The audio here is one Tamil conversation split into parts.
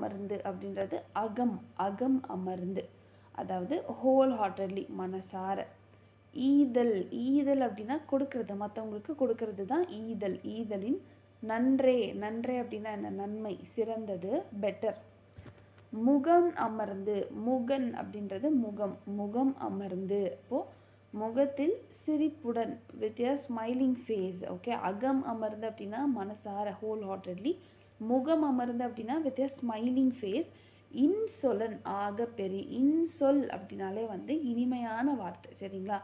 அமர்ந்து அப்படின்றது அகம் அகம் அமர்ந்து, அதாவது ஹோல் ஹார்ட்டட்லி மனசார. ஈதல் ஈதல் அப்படின்னா கொடுக்கறது, மற்றவங்களுக்கு கொடுக்கறது தான் ஈதல். ஈதலின் நன்றே நன்றே அப்படின்னா என்ன? நன்மை, சிறந்தது, பெட்டர். முகம் அமர்ந்து, முகன் அப்படின்றது முகம், முகம் அமர்ந்து. இப்போது முகத்தில் சிரிப்புடன், with a smiling face. Okay, அகம் அமர்ந்து அப்படின்னா மனசார, ஹோல் ஹார்ட்டட்லி. முகம் அமர்ந்து அப்படின்னா வித் எ ஸ்மைலிங் ஃபேஸ். இன்சொலன் ஆக பெரி. இன்சொல் அப்படின்னாலே வந்து இனிமையான வார்த்தை, சரிங்களா?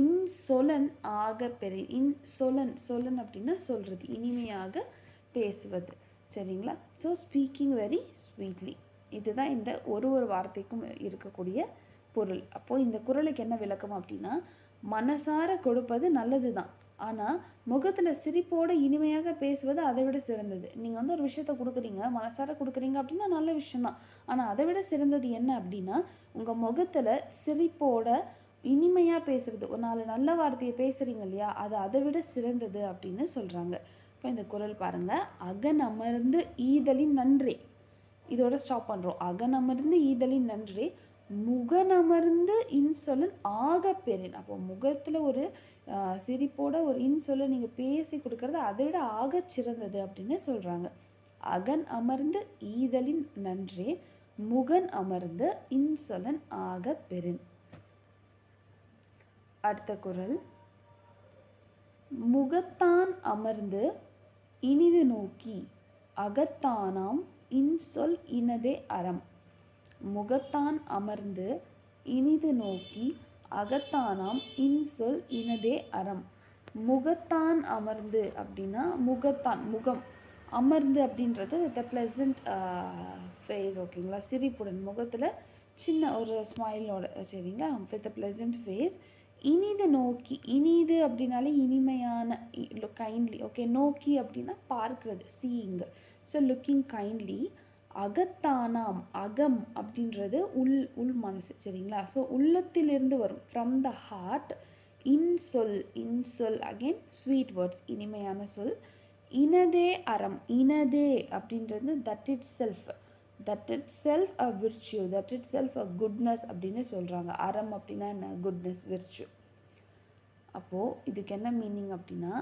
இன்சொலன் ஆக பெரி. இன்சொலன், சொலன் அப்படின்னா சொல்கிறது, இனிமையாக பேசுவது, சரிங்களா? So speaking very sweetly. இதுதான் இந்த ஒரு வார்த்தைக்கும் இருக்கக்கூடிய பொருள். அப்போது இந்த குறளுக்கு என்ன விளக்கம் அப்படின்னா, மனசார கொடுப்பது நல்லது தான், ஆனால் முகத்தில் சிரிப்போடு இனிமையாக பேசுவது அதை விட சிறந்தது. நீங்கள் வந்து ஒரு விஷயத்தை கொடுக்குறீங்க, மனசார கொடுக்குறீங்க அப்படின்னா நல்ல விஷயந்தான். ஆனால் அதை விட சிறந்தது என்ன அப்படின்னா, உங்கள் முகத்தில் சிரிப்போட இனிமையாக பேசுகிறது, ஒரு 4 நல்ல வார்த்தையை பேசுகிறீங்க இல்லையா, அது அதை விட சிறந்தது அப்படின்னு சொல்கிறாங்க. இப்போ இந்த குறள் பாருங்கள். அகன் அமர்ந்து ஈதலின் நன்றே, இதோட ஸ்டாப் பண்ணுறோம். அகனமர்ந்து ஈதலின் நன்றே, முகனமர்ந்து இன்சொலன் ஆக பெறின். அப்போ முகத்தில் ஒரு சிரிப்போட ஒரு இன்சொல்ல நீங்கள் பேசி கொடுக்கறது அதை விட ஆக சிறந்தது அப்படின்னு சொல்கிறாங்க. அகன் அமர்ந்து ஈதலின் நன்றே, முகன் அமர்ந்து இன்சொலன் ஆக பெறின். அடுத்த குறள். முகத்தான் அமர்ந்து இனிது நோக்கி அகத்தானாம் இன்சொல் இனதே அறம். முகத்தான் அமர்ந்து இனிது நோக்கி அகத்தானாம் இன்சொல் இனதே அறம். முகத்தான் அமர்ந்து அப்படின்னா முகத்தான், முகம். அமர்ந்து அப்படின்றது வித் அ ப்ளசண்ட் ஃபேஸ், ஓகேங்களா? சிரிப்புடன், முகத்தில் சின்ன ஒரு ஸ்மைலோட, சரிங்களா? With a pleasant face. இனிது நோக்கி, இனிது அப்படின்னாலே இனிமையான, கைண்ட்லி. ஓகே, நோக்கி அப்படின்னா பார்க்கிறது, சீயிங். So looking kindly. அகத்தானாம், அகம் அப்படின்றது உள் மனசு, சரிங்களா? ஸோ உள்ளத்திலிருந்து வரும், ஃப்ரம் த ஹார்ட். இன்சொல், இன்சொல் அகெயின் ஸ்வீட் வேர்ட்ஸ், இனிமையான சொல். இனதே அறம், இனதே அப்படின்றது that it self, that it self a virtue, that it self a goodness அப்படின்னு சொல்கிறாங்க. அறம் அப்படின்னா என்ன? Goodness, virtue. அப்போது இதுக்கு என்ன மீனிங் அப்படின்னா,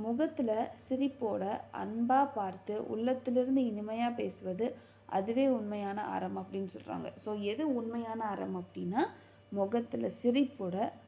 முகத்தில் சிரிப்போட அன்பாக பார்த்து உள்ளத்திலிருந்து இனிமையாக பேசுவது அதுவே உண்மையான அறம் அப்படின்னு சொல்கிறாங்க. ஸோ எது உண்மையான அறம் அப்படின்னா, முகத்தில் சிரிப்போட